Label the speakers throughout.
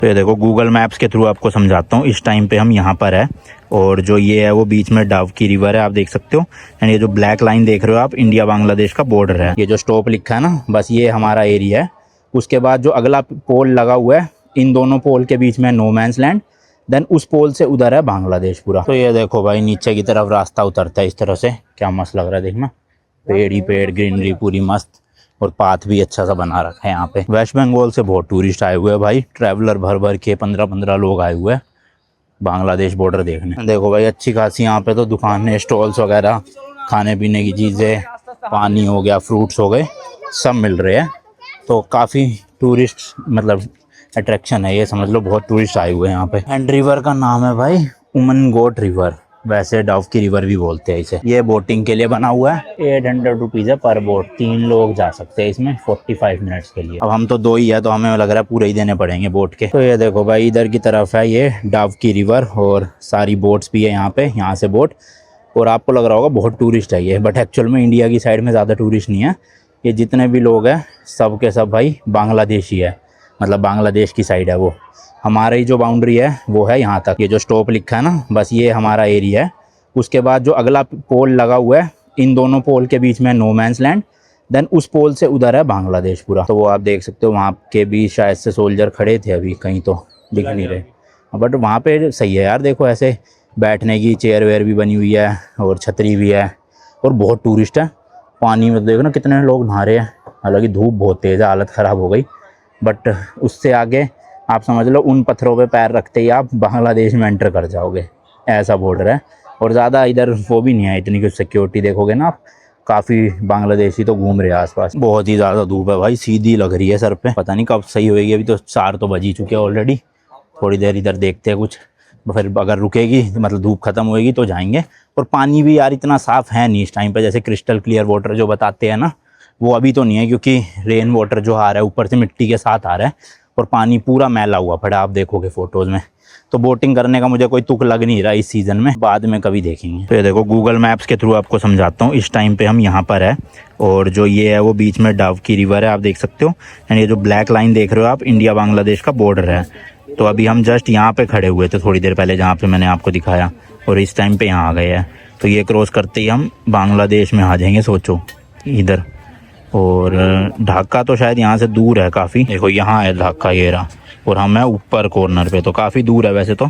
Speaker 1: तो ये देखो गूगल मैप्स के थ्रू आपको समझाता हूँ। इस टाइम पे हम यहाँ पर है और जो ये है वो बीच में डाव की रिवर है, आप देख सकते हो। एंड ये जो ब्लैक लाइन देख रहे हो आप, इंडिया बांग्लादेश का बॉर्डर है। ये जो स्टॉप लिखा है ना, बस ये हमारा एरिया है। उसके बाद जो अगला पोल लगा हुआ है, इन दोनों पोल के बीच में नो मैंस लैंड, देन उस पोल से उधर है बांग्लादेश पूरा। तो ये देखो भाई नीचे की तरफ रास्ता उतरता है इस तरह से, क्या मस्त लग रहा है देखना, पेड़ ही पेड़, ग्रीनरी पूरी मस्त, और पाथ भी अच्छा सा बना रखा है यहाँ पे। वेस्ट बंगाल से बहुत टूरिस्ट आए हुए हैं भाई, ट्रैवलर भर भर के 15-15 लोग आए हुए हैं बांग्लादेश बॉर्डर देखने। देखो भाई अच्छी खासी यहाँ पे तो दुकानें, स्टॉल्स वगैरह, खाने पीने की चीज़ें, पानी हो गया, फ्रूट्स हो गए, सब मिल रहे हैं। तो काफ़ी टूरिस्ट मतलब अट्रैक्शन है ये, समझ लो बहुत टूरिस्ट आए हुए हैं यहाँ पे। एंड रिवर का नाम है भाई उमनगोट रिवर, वैसे डाव की रिवर भी बोलते हैं इसे। ये बोटिंग के लिए बना हुआ है, 800 रुपीज़ है पर बोट, 3 लोग जा सकते हैं इसमें 45 मिनट्स के लिए। अब हम तो 2 ही है तो हमें लग रहा है पूरे ही देने पड़ेंगे बोट के। तो ये देखो भाई इधर की तरफ है ये डाव की रिवर, और सारी बोट्स भी है यहाँ पे, यहाँ से बोट। और आपको लग रहा होगा बहुत टूरिस्ट है ये, बट एक्चुअल में इंडिया की साइड में ज़्यादा टूरिस्ट नहीं है। ये जितने भी लोग हैं सब के सब भाई बांग्लादेशी है, मतलब बांग्लादेश की साइड है वो। हमारी जो बाउंड्री है वो है यहाँ तक, ये जो स्टॉप लिखा है ना, बस ये हमारा एरिया है। उसके बाद जो अगला पोल लगा हुआ है, इन दोनों पोल के बीच में नो मैंस लैंड, देन उस पोल से उधर है बांग्लादेश पूरा। तो वो आप देख सकते हो, वहाँ के भी शायद से सोल्जर खड़े थे, अभी कहीं तो दिख नहीं रहे, बट वहाँ पे सही है यार। देखो ऐसे बैठने की चेयर वेयर भी बनी हुई है, और छतरी भी है, और बहुत टूरिस्ट है। पानी में देखो ना कितने लोग नहा रहे हैं, हालांकि धूप बहुत तेज़ है, हालत ख़राब हो गई, बट उससे आगे आप समझ लो उन पत्थरों पे पैर रखते ही आप बांग्लादेश में एंटर कर जाओगे, ऐसा बॉर्डर है। और ज़्यादा इधर वो भी नहीं है इतनी कुछ सिक्योरिटी, देखोगे ना आप, काफ़ी बांग्लादेशी तो घूम रहे हैं आसपास। बहुत ही ज़्यादा धूप है भाई, सीधी लग रही है सर पे, पता नहीं कब सही होएगी। अभी तो 4 तो बज ही चुके हैं ऑलरेडी। थोड़ी देर इधर देखते हैं कुछ, फिर अगर रुकेगी मतलब धूप खत्म होएगी तो जाएंगे। और पानी भी यार इतना साफ़ है नहीं इस टाइम पे, जैसे क्रिस्टल क्लियर वाटर जो बताते हैं ना, वो अभी तो नहीं है, क्योंकि रेन वाटर जो आ रहा है ऊपर से मिट्टी के साथ आ रहा है, और पानी पूरा मैला हुआ पड़ा, आप देखोगे फोटोज़ में। तो बोटिंग करने का मुझे कोई तुक लग नहीं रहा इस सीज़न में, बाद में कभी देखेंगे। तो ये देखो गूगल मैप्स के थ्रू आपको समझाता हूँ। इस टाइम पे हम यहाँ पर है, और जो ये है वो बीच में डाव की रिवर है, आप देख सकते हो। एंड ये जो ब्लैक लाइन देख रहे हो आप, इंडिया बांग्लादेश का बॉर्डर है। तो अभी हम जस्ट यहाँ पे खड़े हुए थे थोड़ी देर पहले, जहाँ पे मैंने आपको दिखाया, और इस टाइम पे यहाँ आ गए हैं। तो ये क्रॉस करते ही हम बांग्लादेश में आ जाएंगे, सोचो इधर। और ढाका तो शायद यहाँ से दूर है काफ़ी, देखो यहाँ है ढाका, ये रहा, और हम है ऊपर कॉर्नर पे, तो काफ़ी दूर है वैसे तो,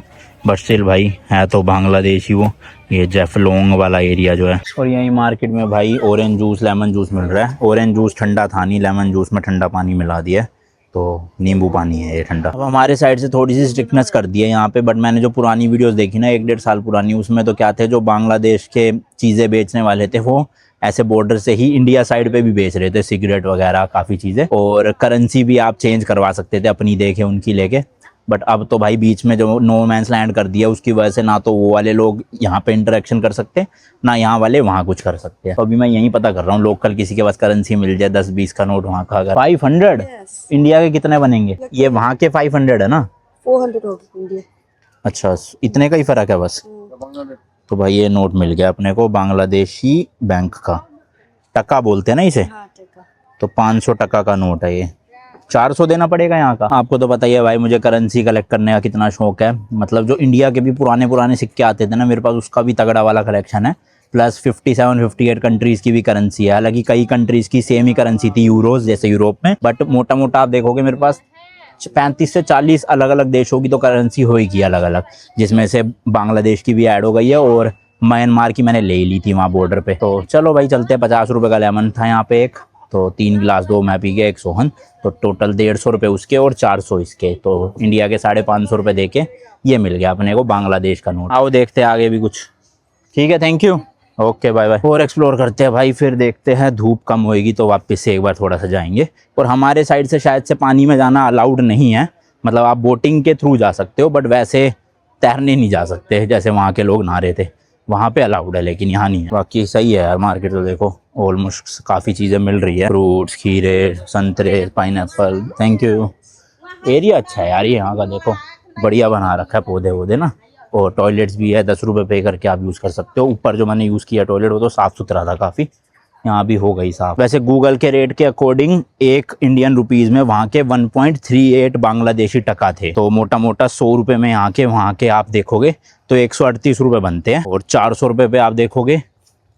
Speaker 1: बट स्टिल भाई है तो बांग्लादेश ही वो। ये जेफलोंग वाला एरिया जो है। और यहीं मार्केट में भाई ऑरेंज जूस, लेमन जूस मिल रहा है। ऑरेंज जूस ठंडा था नहीं, लेमन जूस में ठंडा पानी मिला दिया, तो नींबू पानी है ये ठंडा। अब हमारे साइड से थोड़ी सी स्ट्रिक्टनेस कर दी है यहाँ पे, बट मैंने जो पुरानी वीडियोस देखी ना 1-1.5 साल पुरानी, उसमें तो क्या थे, जो बांग्लादेश के चीज़ें बेचने वाले थे वो ऐसे बॉर्डर से ही इंडिया साइड पे भी बेच रहे थे, सिगरेट वगैरह काफ़ी चीज़ें। और करेंसी भी आप चेंज करवा सकते थे अपनी देखे उनकी लेके। बट अब तो भाई बीच में जो नो मैंस लैंड कर दिया, उसकी वजह से ना तो वो वाले लोग यहाँ पे इंटरेक्शन कर सकते, ना यहाँ वाले वहाँ कुछ कर सकते हैं। तो अभी मैं यहीं पता कर रहा हूँ, लोकल किसी के पास करेंसी मिल जाए 10-20 का नोट वहाँ का, अगर 500 इंडिया के कितने बनेंगे? ये वहाँ के 500 है ना,
Speaker 2: 400 होगी इंडिया।
Speaker 1: अच्छा इतने का ही फ़र्क है बस। तो भाई ये नोट मिल गया अपने को, बांग्लादेशी बैंक का, टका बोलते हैं ना इसे।
Speaker 2: हाँ, टका।
Speaker 1: तो 500 टका का नोट है ये, 400 देना पड़ेगा यहाँ का। आपको तो पता ही है भाई मुझे करेंसी कलेक्ट करने का कितना शौक है, मतलब जो इंडिया के भी पुराने पुराने सिक्के आते थे ना मेरे पास, उसका भी तगड़ा वाला कलेक्शन है। प्लस 57-58 कंट्रीज़ की भी करेंसी है, हालांकि कई कंट्रीज़ की सेम ही करेंसी थी यूरोज जैसे यूरोप में, बट मोटा मोटा आप देखोगे मेरे पास 35 से 40 अलग अलग देशों की तो करेंसी होगी अलग अलग, जिसमें से बांग्लादेश की भी ऐड हो गई है, और म्यांमार की मैंने ले ली थी वहाँ बॉर्डर पे। तो चलो भाई चलते हैं। 50 रुपये का लेमन था यहाँ पे एक, तो 3 गिलास 2 मैं पी गया, 1 सोहन, तो टोटल 150 रुपये उसके और 400 इसके, तो इंडिया के 550 रुपये दे के ये मिल गया अपने को बांग्लादेश का नोट। आओ देखते हैं आगे भी कुछ। ठीक है, thank you, okay bye bye. और एक्सप्लोर करते हैं भाई, फिर देखते हैं धूप कम होएगी तो वापस से एक बार थोड़ा सा जाएंगे। और हमारे साइड से शायद से पानी में जाना अलाउड नहीं है, मतलब आप बोटिंग के थ्रू जा सकते हो, बट वैसे तैरने नहीं जा सकते जैसे वहाँ के लोग नहा रहे थे, वहाँ पे अलाउड है लेकिन यहाँ नहीं है। बाकी सही है यार मार्केट, तो देखो ऑलमोस्ट काफ़ी चीज़ें मिल रही है, फ्रूट्स, खीरे, संतरे, पाइनएप्पल। Thank you. एरिया अच्छा है यार ये यहाँ का, देखो बढ़िया बना रखा है, पौधे वौधे ना, और टॉयलेट्स भी है, 10 रुपये पे करके आप यूज़ कर सकते हो। ऊपर जो मैंने यूज़ किया टॉयलेट वो तो साफ़ सुथरा था काफ़ी, यहाँ भी हो गई साफ। वैसे गूगल के रेट के अकॉर्डिंग एक इंडियन रुपीस में वहाँ के 1.38 बांग्लादेशी टका थे। तो मोटा मोटा 100 रुपये में यहाँ के वहाँ के आप देखोगे तो 138 रुपये बनते हैं। और 400 रुपये पे आप देखोगे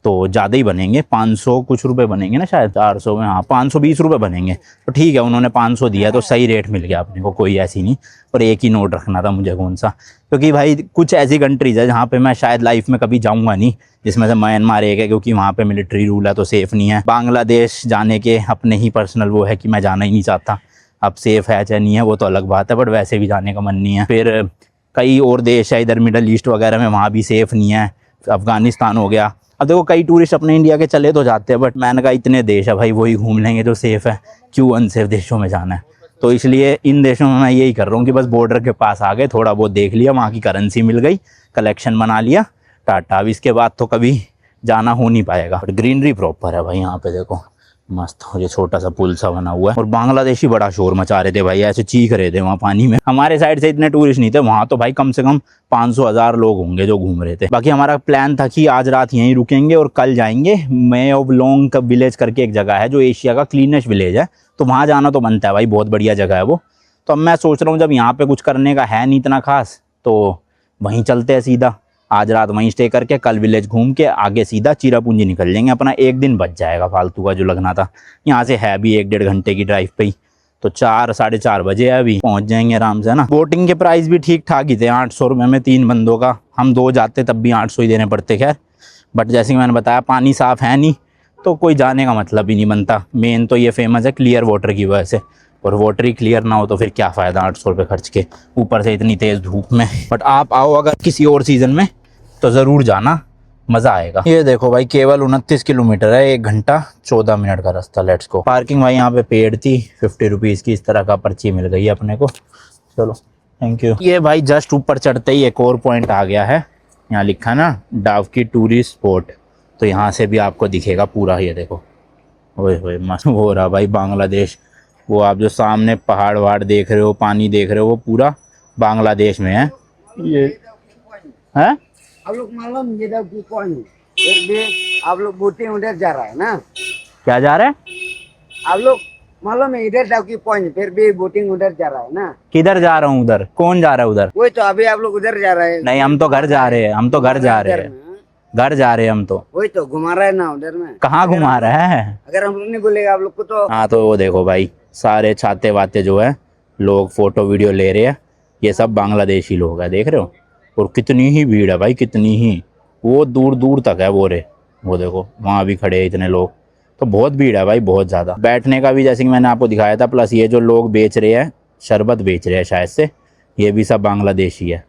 Speaker 1: तो ज़्यादा ही बनेंगे, 500 कुछ रुपए बनेंगे ना शायद, 400 में, हाँ 520 रुपये बनेंगे। तो ठीक है, उन्होंने 500 दिया तो सही रेट मिल गया अपने को, कोई ऐसी नहीं। और एक ही नोट रखना था मुझे कौन सा, क्योंकि भाई कुछ ऐसी कंट्रीज़ है जहाँ पे मैं शायद लाइफ में कभी जाऊँगा नहीं, जिसमें से म्यांमार एक है, क्योंकि वहाँ पे मिलिट्री रूल है तो सेफ़ नहीं है। बांग्लादेश जाने के अपने ही पर्सनल वो है कि मैं जाना ही नहीं चाहता। अब सेफ़ है चाहे नहीं है वो तो अलग बात है, बट वैसे भी जाने का मन नहीं है। फिर कई और देश है इधर मिडल ईस्ट वगैरह में, वहाँ भी सेफ़ नहीं है। अफ़गानिस्तान हो गया। अब देखो कई टूरिस्ट अपने इंडिया के चले तो जाते हैं, बट मैंने कहा इतने देश है भाई, वही घूम लेंगे जो सेफ़ है, क्यों अनसेफ देशों में जाना है। तो इसलिए इन देशों में मैं यही कर रहा हूँ कि बस बॉर्डर के पास आ गए, थोड़ा बहुत देख लिया, वहाँ की करेंसी मिल गई, कलेक्शन बना लिया, टाटा। अब इसके बाद तो कभी जाना हो नहीं पाएगा। बट ग्रीनरी प्रॉपर है भाई यहाँ पे, देखो मस्त। ये छोटा सा पुल सा बना हुआ है। और बांग्लादेशी बड़ा शोर मचा रहे थे भाई, ऐसे चीख रहे थे वहाँ पानी में। हमारे साइड से इतने टूरिस्ट नहीं थे, वहाँ तो भाई कम से कम 500,000 लोग होंगे जो घूम रहे थे। बाकी हमारा प्लान था कि आज रात यहीं रुकेंगे और कल जाएंगे। मे ऑफ लोंग का विलेज करके एक जगह है जो एशिया का क्लीनेस्ट विलेज है, तो वहाँ जाना तो बनता है भाई, बहुत बढ़िया जगह है वो। तो अब मैं सोच रहा हूँ जब यहाँ पे कुछ करने का है नहीं इतना खास, तो वहीं चलते हैं सीधा। आज रात वहीं स्टे करके कल विलेज घूम के आगे सीधा चिरापुंजी निकल जाएंगे। अपना एक दिन बच जाएगा फालतू का जो लगना था। यहाँ से है भी 1-1.5 घंटे की ड्राइव पे ही, तो 4-4:30 बजे अभी पहुँच जाएंगे आराम से ना। बोटिंग के प्राइस भी ठीक ठाक ही थे, 800 रुपये में 3 बंदों का। हम 2 जाते तब भी 800 ही देने पड़ते खैर। बट जैसे कि मैंने बताया पानी साफ़ है नहीं, तो कोई जाने का मतलब ही नहीं बनता। मेन तो ये फेमस है क्लियर वाटर की वजह से, और वाटर ही क्लियर ना हो तो फिर क्या फ़ायदा 800 रुपये खर्च के, ऊपर से इतनी तेज़ धूप में। बट आप आओ अगर किसी और सीज़न में तो ज़रूर जाना, मज़ा आएगा। ये देखो भाई केवल 29 किलोमीटर है, 1 घंटा 14 मिनट का रास्ता। Let's go. पार्किंग भाई यहाँ पे पेड थी, 50 रुपीज़ की इस तरह का पर्ची मिल गई है अपने को। चलो थैंक यू। ये भाई जस्ट ऊपर चढ़ते ही एक और पॉइंट आ गया है, यहाँ लिखा ना डावकी टूरिस्ट स्पॉट, तो यहाँ से भी आपको दिखेगा पूरा। ये देखो ओए मस्त हो रहा भाई बांग्लादेश। वो आप जो सामने पहाड़ वहाड़ देख रहे हो, पानी देख रहे हो, वो पूरा बांग्लादेश में है ये है।
Speaker 2: आप लोग मालूम ये डाउकी पॉइंट, फिर भी आप लोग बोटिंग उधर जा रहा है ना?
Speaker 1: क्या जा रहा है?
Speaker 2: आप लोग मालूम है इधर डाउकी पॉइंट, फिर भी बोटिंग उधर जा रहा है ना?
Speaker 1: किधर जा रहा हूँ उधर? कौन जा रहा है उधर?
Speaker 2: वही तो अभी आप लोग उधर जा रहे हैं।
Speaker 1: नहीं हम तो घर जा रहे हैं, हम तो घर जा रहे हैं, घर जा रहे हैं हम तो।
Speaker 2: वही तो घुमा रहा है ना उधर में।
Speaker 1: कहाँ घुमा रहा है?
Speaker 2: अगर हम लोग नहीं बोलेगा आप लोग को तो।
Speaker 1: हाँ तो वो देखो भाई सारे छाते वाते जो है लोग फोटो वीडियो ले रहे हैं, ये सब बांग्लादेशी लोग हैं, देख रहे हो। और कितनी ही भीड़ है भाई, कितनी ही, वो दूर दूर तक है वो देखो वहाँ भी खड़े हैं इतने लोग। तो बहुत भीड़ है भाई, बहुत ज़्यादा। बैठने का भी जैसे कि मैंने आपको दिखाया था, प्लस ये जो लोग बेच रहे हैं, शरबत बेच रहे हैं शायद से, ये भी सब बांग्लादेशी है।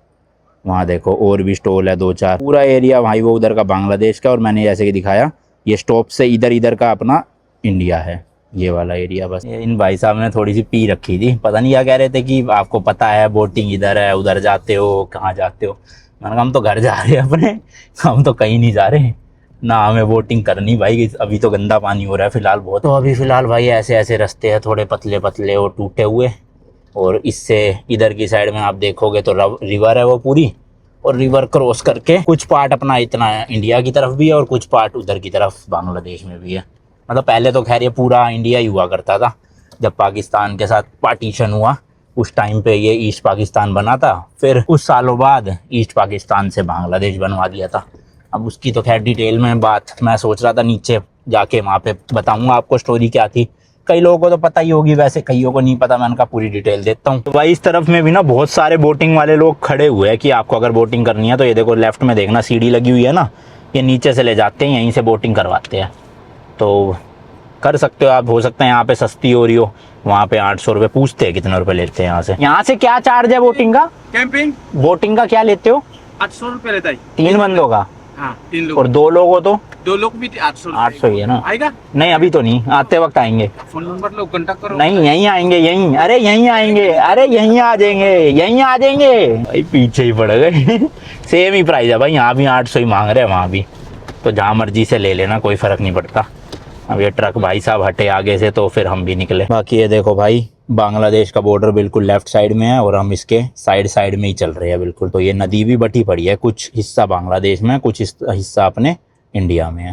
Speaker 1: वहाँ देखो और भी स्टॉल है 2-4, पूरा एरिया भाई वो उधर का बांग्लादेश का। और मैंने जैसे कि दिखाया ये स्टॉप से इधर का अपना इंडिया है, ये वाला एरिया। बस इन भाई साहब ने थोड़ी सी पी रखी थी, पता नहीं क्या कह रहे थे कि आपको पता है बोटिंग इधर है, उधर जाते हो, कहाँ जाते हो। मैंने कहा हम तो घर जा रहे हैं अपने, हम तो कहीं नहीं जा रहे ना, हमें बोटिंग करनी भाई। अभी तो गंदा पानी हो रहा है फिलहाल बहुत। तो अभी फ़िलहाल भाई ऐसे ऐसे रास्ते हैं थोड़े पतले पतले और टूटे हुए। और इससे इधर की साइड में आप देखोगे तो रिवर है वो पूरी, और रिवर क्रॉस करके कुछ पार्ट अपना इतना इंडिया की तरफ भी है और कुछ पार्ट उधर की तरफ बांग्लादेश में भी है। मतलब पहले तो खैर ये पूरा इंडिया ही हुआ करता था, जब पाकिस्तान के साथ पार्टीशन हुआ उस टाइम पे ये ईस्ट पाकिस्तान बना था। फिर कुछ सालों बाद ईस्ट पाकिस्तान से बांग्लादेश बनवा दिया था। अब उसकी तो खैर डिटेल में बात मैं सोच रहा था नीचे जाके वहाँ पे बताऊँगा आपको स्टोरी क्या थी। कई लोगों को तो पता ही होगी, वैसे कईयों को नहीं पता, मैंने कहा पूरी डिटेल देता हूँ। तो भाई इस तरफ में भी ना बहुत सारे बोटिंग वाले लोग खड़े हुए हैं कि आपको अगर बोटिंग करनी है तो ये देखो लेफ्ट में देखना सीढ़ी लगी हुई है ना, ये नीचे से ले जाते हैं, यहीं से बोटिंग करवाते हैं। तो कर सकते हो आप, हो सकता है यहाँ पे सस्ती हो रही हो, वहाँ पे 800 रुपये पूछते हैं कितने रुपए लेते हैं यहाँ से। यहाँ से क्या चार्ज है बोटिंग का?
Speaker 3: कैंपिंग
Speaker 1: बोटिंग का क्या लेते हो?
Speaker 3: 800 रुपये लेता है
Speaker 1: 3 बंदों का।
Speaker 3: हाँ 3 लोग
Speaker 1: और 2 लोग हो तो
Speaker 3: 2 लोग भी 800
Speaker 1: ही है ना?
Speaker 3: आएगा?
Speaker 1: नहीं अभी तो नहीं, आते वक्त आएंगे।
Speaker 3: फोन नंबर लो, कांटेक्ट करो।
Speaker 1: नहीं यहीं आएंगे, यहीं, अरे यहीं आएंगे, अरे यहीं आ जाएंगे, यहीं आ जाएंगे भाई, पीछे ही पड़ गए। सेम ही प्राइस है भाई, यहाँ भी 800 ही मांग रहे हैं, वहाँ भी। तो जहाँ मर्जी से ले लेना, कोई फर्क नहीं पड़ता। अब ये ट्रक भाई साहब हटे आगे से तो फिर हम भी निकले। बाकी ये देखो भाई बांग्लादेश का बॉर्डर बिल्कुल लेफ्ट साइड में है और हम इसके साइड में ही चल रहे हैं बिल्कुल। तो ये नदी भी बटी पड़ी है, कुछ हिस्सा बांग्लादेश में, कुछ हिस्सा अपने इंडिया में है।